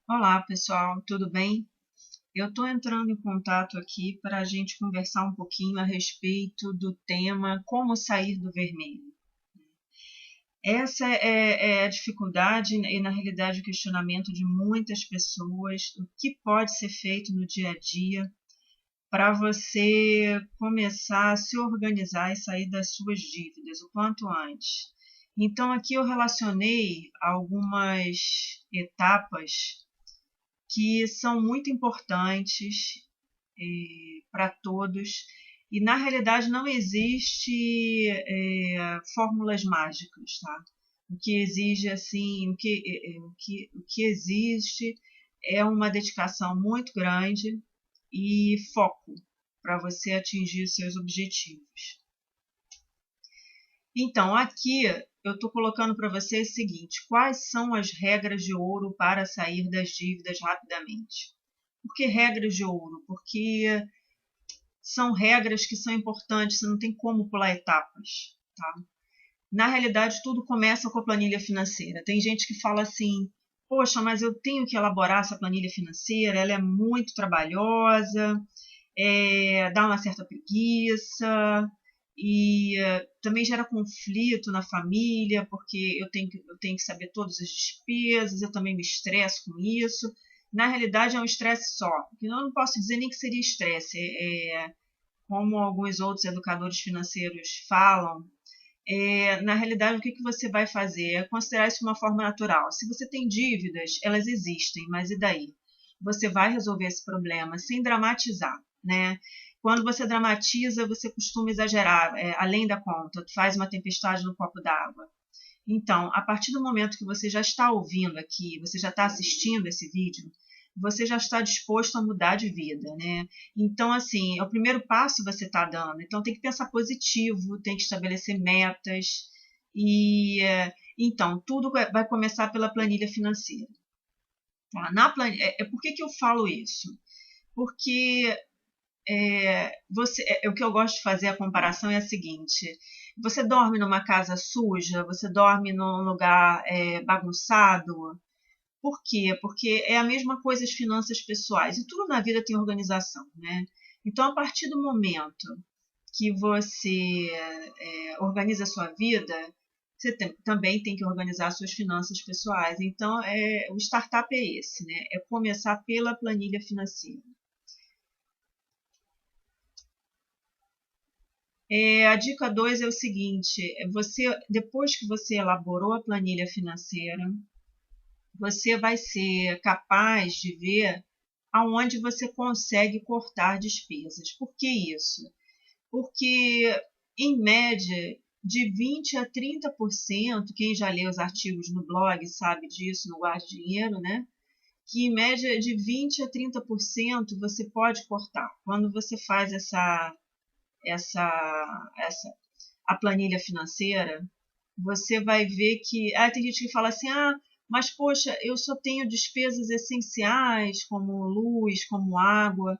Olá, pessoal, tudo bem? Eu estou entrando em contato aqui para a gente conversar um pouquinho a respeito do tema como sair do vermelho. Essa é a dificuldade e, na realidade, o questionamento de muitas pessoas, o que pode ser feito no dia a dia para você começar a se organizar e sair das suas dívidas o quanto antes. Então, aqui eu relacionei algumas etapas que são muito importantes para todos. E na realidade não existe fórmulas mágicas, tá? O que exige assim, o que existe é uma dedicação muito grande e foco para você atingir os seus objetivos. Então, aqui eu estou colocando para você o seguinte: quais são as regras de ouro para sair das dívidas rapidamente? Por que regras de ouro? Porque são regras que são importantes, você não tem como pular etapas, tá? Na realidade, tudo começa com a planilha financeira. Tem gente que fala assim: poxa, mas eu tenho que elaborar essa planilha financeira, ela é muito trabalhosa, dá uma certa preguiça e também gera conflito na família, porque eu tenho que saber todas as despesas, eu também me estresso com isso. Na realidade, é um estresse só. Eu não posso dizer nem que seria estresse, como alguns outros educadores financeiros falam, na realidade, o que você vai fazer? É considerar isso uma forma natural. Se você tem dívidas, elas existem, mas e daí? Você vai resolver esse problema sem dramatizar, né? Quando você dramatiza, você costuma exagerar, além da conta, faz uma tempestade no copo d'água. Então, a partir do momento que você já está ouvindo aqui, você já está assistindo esse vídeo, você já está disposto a mudar de vida, né? Então, assim, é o primeiro passo que você está dando. Então, tem que pensar positivo, tem que estabelecer metas e, então, tudo vai começar pela planilha financeira. Tá? Por que eu falo isso? Porque o que eu gosto de fazer a comparação é a seguinte: você dorme numa casa suja, você dorme num lugar bagunçado. Por quê? Porque é a mesma coisa as finanças pessoais. E tudo na vida tem organização, né? Então, a partir do momento que você organiza a sua vida, você também tem que organizar suas finanças pessoais. Então, o startup é esse, né? É começar pela planilha financeira. A dica 2 é o seguinte: depois que você elaborou a planilha financeira, você vai ser capaz de ver aonde você consegue cortar despesas. Por que isso? Porque, em média, de 20 a 30%, quem já lê os artigos no blog sabe disso, no Guarde Dinheiro, né? Que em média de 20 a 30% você pode cortar. Quando você faz essa a planilha financeira, você vai ver que tem gente que fala assim: mas poxa, eu só tenho despesas essenciais como luz, como água,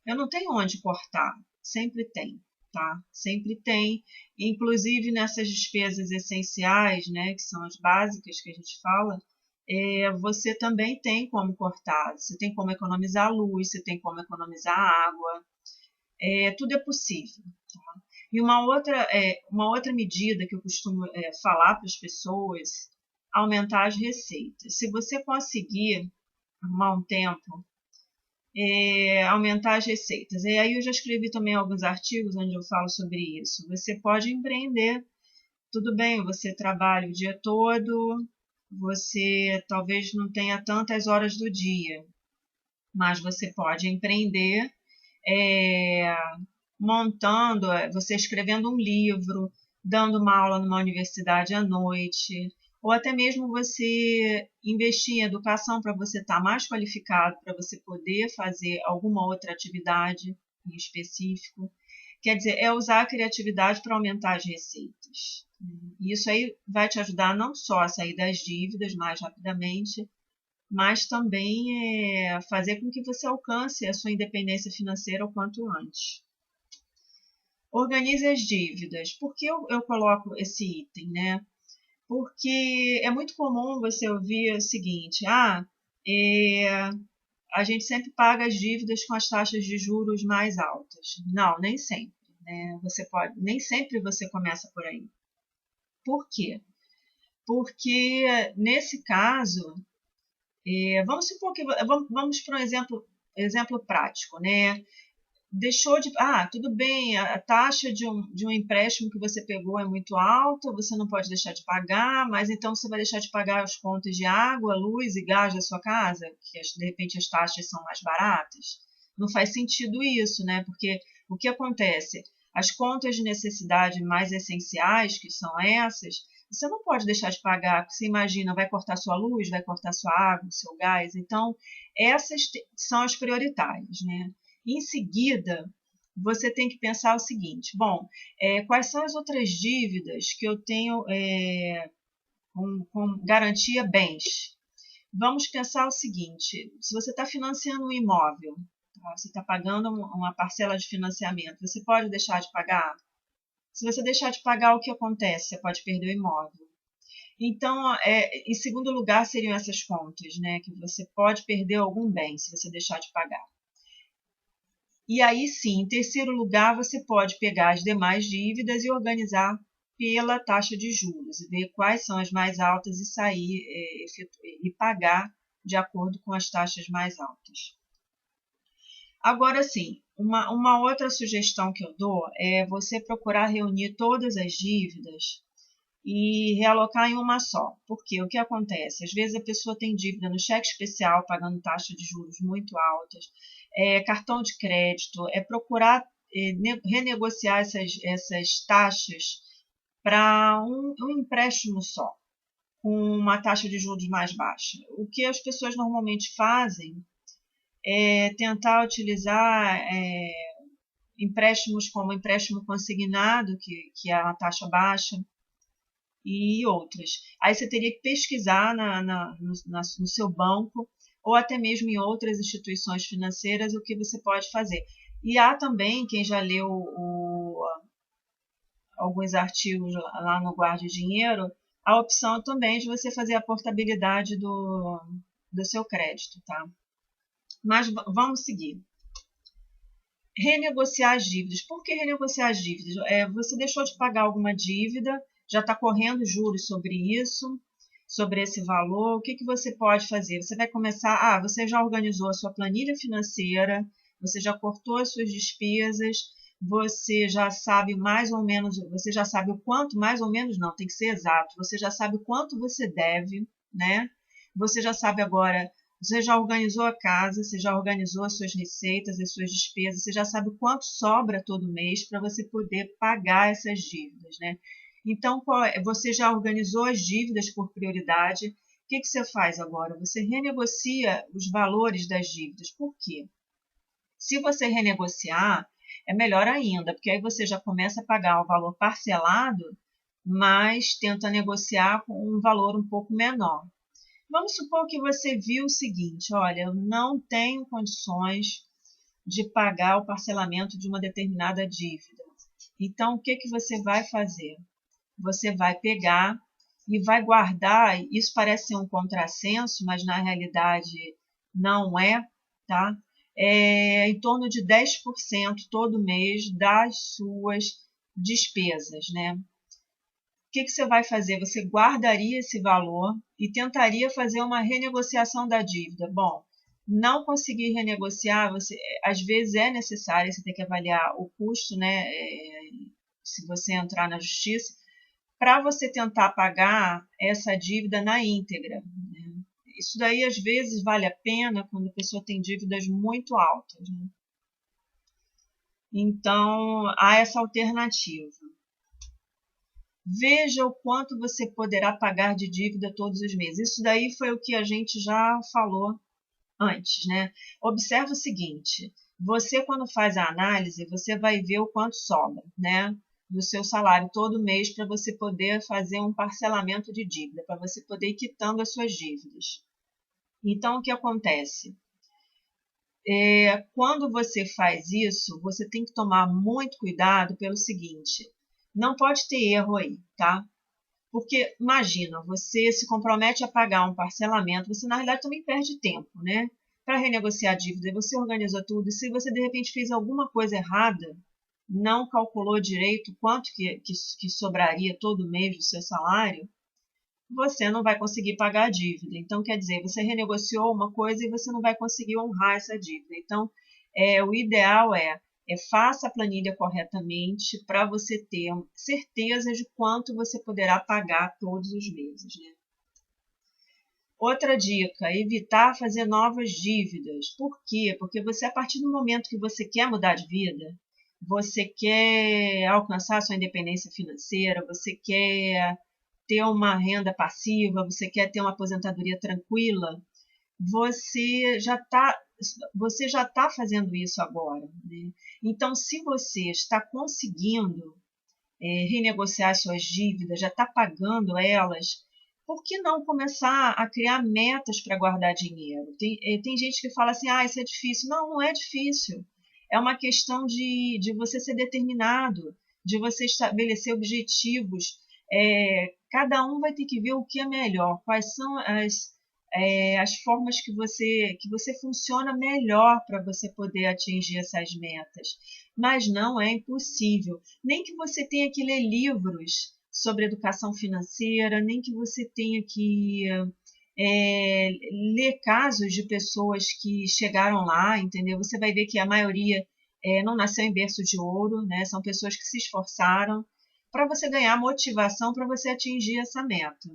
eu não tenho onde cortar. Sempre tem, tá? Sempre tem. Inclusive nessas despesas essenciais, né, que são as básicas que a gente fala, você também tem como cortar. Você tem como economizar luz, você tem como economizar água, tudo é possível. Tá? E uma outra medida que eu costumo falar para as pessoas, aumentar as receitas. Se você conseguir arrumar um tempo, aumentar as receitas. E aí eu já escrevi também alguns artigos onde eu falo sobre isso. Você pode empreender, tudo bem, você trabalha o dia todo, você talvez não tenha tantas horas do dia, mas você pode empreender é, montando, você escrevendo um livro, dando uma aula numa universidade à noite, ou até mesmo você investir em educação para você estar mais qualificado, para você poder fazer alguma outra atividade em específico. Quer dizer, é usar a criatividade para aumentar as receitas. E isso aí vai te ajudar não só a sair das dívidas mais rapidamente, mas também fazer com que você alcance a sua independência financeira o quanto antes. Organize as dívidas. Por que eu coloco esse item, né? Porque é muito comum você ouvir o seguinte: a gente sempre paga as dívidas com as taxas de juros mais altas. Não, nem sempre. Né? Nem sempre você começa por aí. Por quê? Porque nesse caso, vamos supor que vamos para um exemplo prático, né? Deixou de. Tudo bem, a taxa de um empréstimo que você pegou é muito alta, você não pode deixar de pagar, mas então você vai deixar de pagar as contas de água, luz e gás da sua casa, que de repente as taxas são mais baratas. Não faz sentido isso, né? Porque o que acontece? As contas de necessidade mais essenciais, que são essas, você não pode deixar de pagar. Você imagina, vai cortar sua luz, vai cortar sua água, seu gás. Então, essas são as prioritárias, né? Em seguida, você tem que pensar o seguinte: bom, quais são as outras dívidas que eu tenho com garantia bens? Vamos pensar o seguinte: se você está financiando um imóvel, tá? Você está pagando uma parcela de financiamento, você pode deixar de pagar? Se você deixar de pagar, o que acontece? Você pode perder o imóvel. Então, em segundo lugar, seriam essas contas, né? Que você pode perder algum bem se você deixar de pagar. E aí sim, em terceiro lugar, você pode pegar as demais dívidas e organizar pela taxa de juros, e ver quais são as mais altas e sair e pagar de acordo com as taxas mais altas. Agora sim, uma outra sugestão que eu dou é você procurar reunir todas as dívidas e realocar em uma só. Porque o que acontece? Às vezes a pessoa tem dívida no cheque especial, pagando taxas de juros muito altas, cartão de crédito, procurar renegociar essas taxas para um empréstimo só, com uma taxa de juros mais baixa. O que as pessoas normalmente fazem é tentar utilizar empréstimos como empréstimo consignado, que é uma taxa baixa, e outras. Aí você teria que pesquisar no seu banco ou até mesmo em outras instituições financeiras o que você pode fazer. E há também, quem já leu alguns artigos lá no Guarde Dinheiro, a opção também de você fazer a portabilidade do seu crédito, tá? Mas vamos seguir. Renegociar as dívidas. Por que renegociar as dívidas? Você deixou de pagar alguma dívida, já está correndo juros sobre isso, sobre esse valor. O que você pode fazer? Você vai começar. Você já organizou a sua planilha financeira, você já cortou as suas despesas, você já sabe mais ou menos, você já sabe o quanto, mais ou menos não, tem que ser exato, você já sabe o quanto você deve, né? Você já sabe agora. Você já organizou a casa, você já organizou as suas receitas, as suas despesas, você já sabe o quanto sobra todo mês para você poder pagar essas dívidas, né? Então, você já organizou as dívidas por prioridade. O que você faz agora? Você renegocia os valores das dívidas. Por quê? Se você renegociar, é melhor ainda, porque aí você já começa a pagar o valor parcelado, mas tenta negociar com um valor um pouco menor. Vamos supor que você viu o seguinte: olha, eu não tenho condições de pagar o parcelamento de uma determinada dívida. Então, o que você vai fazer? Você vai pegar e vai guardar. Isso parece ser um contrassenso, mas na realidade não é, tá? Em torno de 10% todo mês das suas despesas, né? O que você vai fazer? Você guardaria esse valor e tentaria fazer uma renegociação da dívida. Bom, não conseguir renegociar, às vezes é necessário, você tem que avaliar o custo, né? Se você entrar na justiça, para você tentar pagar essa dívida na íntegra, né? Isso daí às vezes vale a pena quando a pessoa tem dívidas muito altas, né? Então, há essa alternativa. Veja o quanto você poderá pagar de dívida todos os meses. Isso daí foi o que a gente já falou antes, né? Observe o seguinte: você, quando faz a análise, você vai ver o quanto sobra, né? Do seu salário todo mês para você poder fazer um parcelamento de dívida, para você poder ir quitando as suas dívidas. Então, o que acontece? Quando você faz isso, você tem que tomar muito cuidado pelo seguinte: não pode ter erro aí, tá? Porque, imagina, você se compromete a pagar um parcelamento, você na realidade também perde tempo, né? Para renegociar a dívida, você organizou tudo, e se você de repente fez alguma coisa errada, não calculou direito quanto que sobraria todo mês do seu salário, você não vai conseguir pagar a dívida. Então, quer dizer, você renegociou uma coisa e você não vai conseguir honrar essa dívida. Então, o ideal faça a planilha corretamente para você ter certeza de quanto você poderá pagar todos os meses, né? Outra dica, evitar fazer novas dívidas. Por quê? Porque você, a partir do momento que você quer mudar de vida, você quer alcançar sua independência financeira, você quer ter uma renda passiva, você quer ter uma aposentadoria tranquila, você já está você já está fazendo isso agora, né? Então, se você está conseguindo renegociar suas dívidas, já está pagando elas, por que não começar a criar metas para guardar dinheiro? Tem gente que fala assim, isso é difícil. Não, não é difícil. É uma questão de você ser determinado, de você estabelecer objetivos. Cada um vai ter que ver o que é melhor, quais são as formas que você funciona melhor para você poder atingir essas metas. Mas não é impossível. Nem que você tenha que ler livros sobre educação financeira, nem que você tenha que ler casos de pessoas que chegaram lá, entendeu? Você vai ver que a maioria não nasceu em berço de ouro, né? São pessoas que se esforçaram para você ganhar motivação para você atingir essa meta.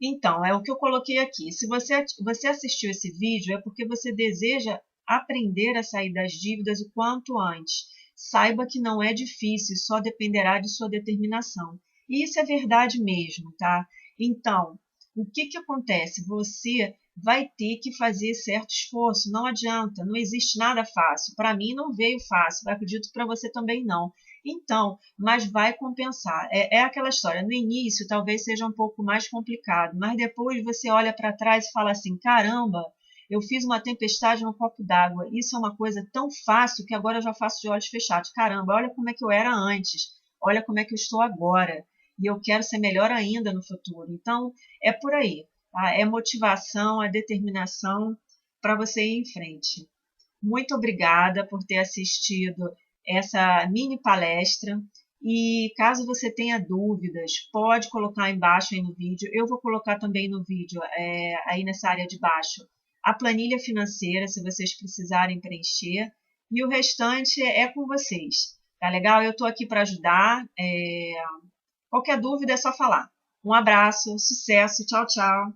Então, é o que eu coloquei aqui. Se você assistiu esse vídeo, é porque você deseja aprender a sair das dívidas o quanto antes. Saiba que não é difícil, só dependerá de sua determinação. E isso é verdade mesmo, tá? Então, o que acontece? Você vai ter que fazer certo esforço, não adianta, não existe nada fácil. Para mim não veio fácil, acredito que para você também não. Então, mas vai compensar. É aquela história, no início talvez seja um pouco mais complicado, mas depois você olha para trás e fala assim, caramba, eu fiz uma tempestade no copo d'água, isso é uma coisa tão fácil que agora eu já faço de olhos fechados. Caramba, olha como é que eu era antes, olha como é que eu estou agora, e eu quero ser melhor ainda no futuro. Então, é por aí, tá? É motivação, é determinação para você ir em frente. Muito obrigada por ter assistido essa mini palestra. E caso você tenha dúvidas, pode colocar embaixo aí no vídeo. Eu vou colocar também no vídeo, aí nessa área de baixo, a planilha financeira, se vocês precisarem preencher. E o restante é com vocês. Tá legal? Eu estou aqui para ajudar. Qualquer dúvida é só falar. Um abraço, sucesso, tchau, tchau.